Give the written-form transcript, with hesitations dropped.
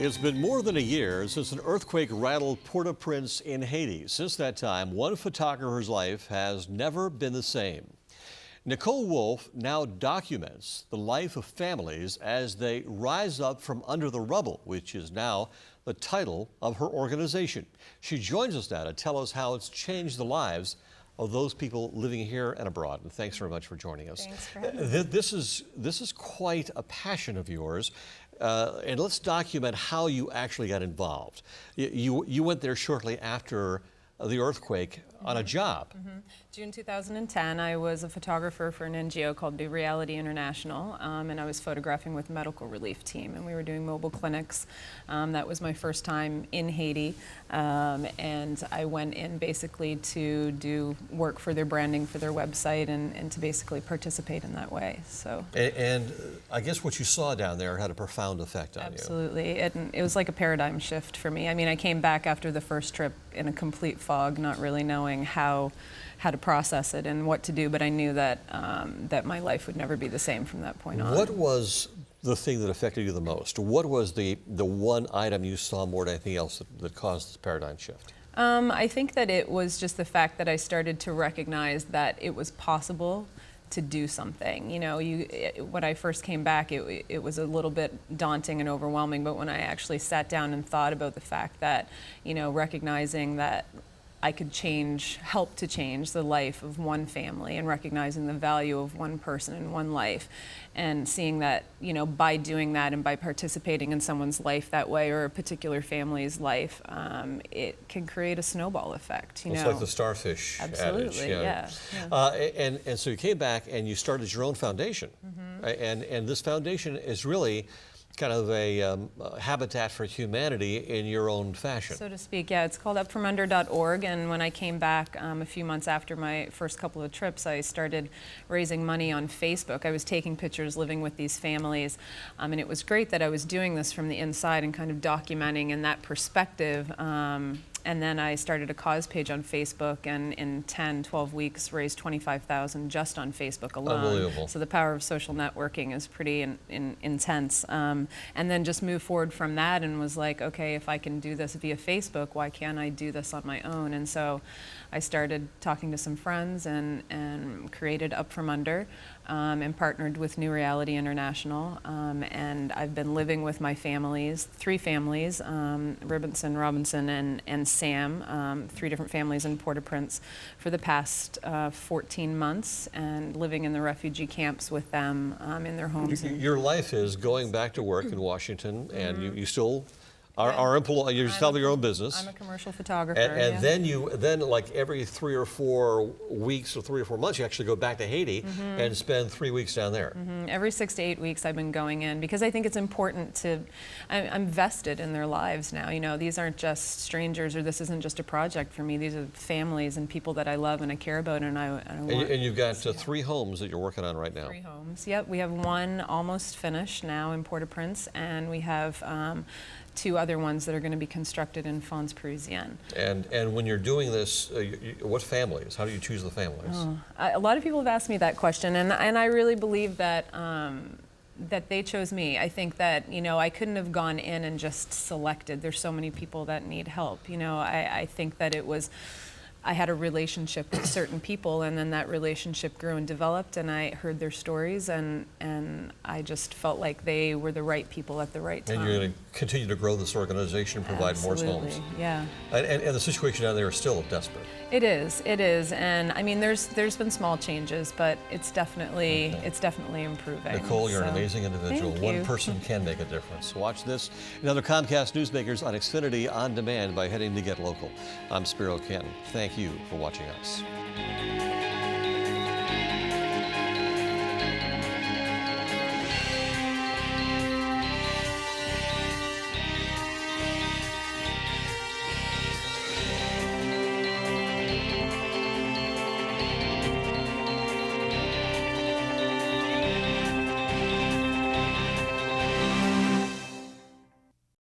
It's been more than a year since an earthquake rattled Port-au-Prince in Haiti. Since that time, one photographer's life has never been the same. Nicole Wolf now documents the life of families as they rise up from under the rubble, which is now the title of her organization. She joins us now to tell us how it's changed the lives of those people living here and abroad. And thanks very much for joining us. Thanks for having me. This is quite a passion of yours. And let's document how you actually got involved. You went there shortly after the earthquake on a job. June 2010, I was a photographer for an NGO called New Reality International, and I was photographing with the medical relief team, and we were doing mobile clinics. That was my first time in Haiti, and I went in basically to do work for their branding for their website and to basically participate in that way. So. And I guess what you saw down there had a profound effect on you. Absolutely. It was like a paradigm shift for me. I mean, I came back after the first trip in a complete fog, not really knowing how to process it and what to do, but I knew that that my life would never be the same from that point on. What was the thing that affected you the most? What was the one item you saw more than anything else that caused this paradigm shift? I think that it was just the fact that I started to recognize that it was possible to do something. You know, when I first came back, it was a little bit daunting and overwhelming, but when I actually sat down and thought about the fact that, you know, recognizing that I could help to change the life of one family and recognizing the value of one person in one life and seeing that, you know, by doing that and by participating in someone's life that way or a particular family's life, it can create a snowball effect, you know. It's like the starfish Absolutely, adage. yeah. And so you came back and you started your own foundation. And this foundation is really kind of a habitat for humanity in your own fashion. So to speak, yeah. It's called upfromunder.org, and when I came back a few months after my first couple of trips, I started raising money on Facebook. I was taking pictures living with these families, and it was great that I was doing this from the inside and kind of documenting in that perspective. And then I started a cause page on Facebook, and in 10, 12 weeks raised $25,000 just on Facebook alone. Unbelievable. So the power of social networking is pretty intense. And then just moved forward from that and was like, okay, if I can do this via Facebook, why can't I do this on my own? And so I started talking to some friends and created Up From Under and partnered with New Reality International. And I've been living with my families, 3 families, Robinson, and Sam, 3 different families in Port-au-Prince for the past 14 months and living in the refugee camps with them in their homes. Your life is going back to work in Washington, and you still are employed. You're still your own business. I'm a commercial photographer. And then like every 3 or 4 weeks or 3 or 4 months, you actually go back to Haiti and spend 3 weeks down there. Every 6 to 8 weeks I've been going in because I think it's important to, I'm vested in their lives now. You know, these aren't just strangers, or this isn't just a project for me. These are families and people that I love and I care about, and I want. And you've got 3 homes that you're working on right now. 3 homes, yep. We have 1 almost finished now in Port-au-Prince, and we have 2 other ones that are going to be constructed in Fonds Parisienne. And when you're doing this, what families? How do you choose the families? A lot of people have asked me that question, and I really believe that that they chose me. I think that, you know, I couldn't have gone in and just selected. There's so many people that need help. You know, I think that it was, I had a relationship with certain people, and then that relationship grew and developed, and I heard their stories, and I just felt like they were the right people at the right time. And you're going to continue to grow this organization and provide Absolutely, more homes. Yeah. And the situation down there is still desperate. It is, and I mean, there's been small changes, but it's definitely improving. Nicole, you're an amazing individual. Thank One you. person can make a difference. Watch this and other Comcast Newsmakers on Xfinity On Demand by heading to Get Local. I'm Spiro Canton. Thank you for watching us.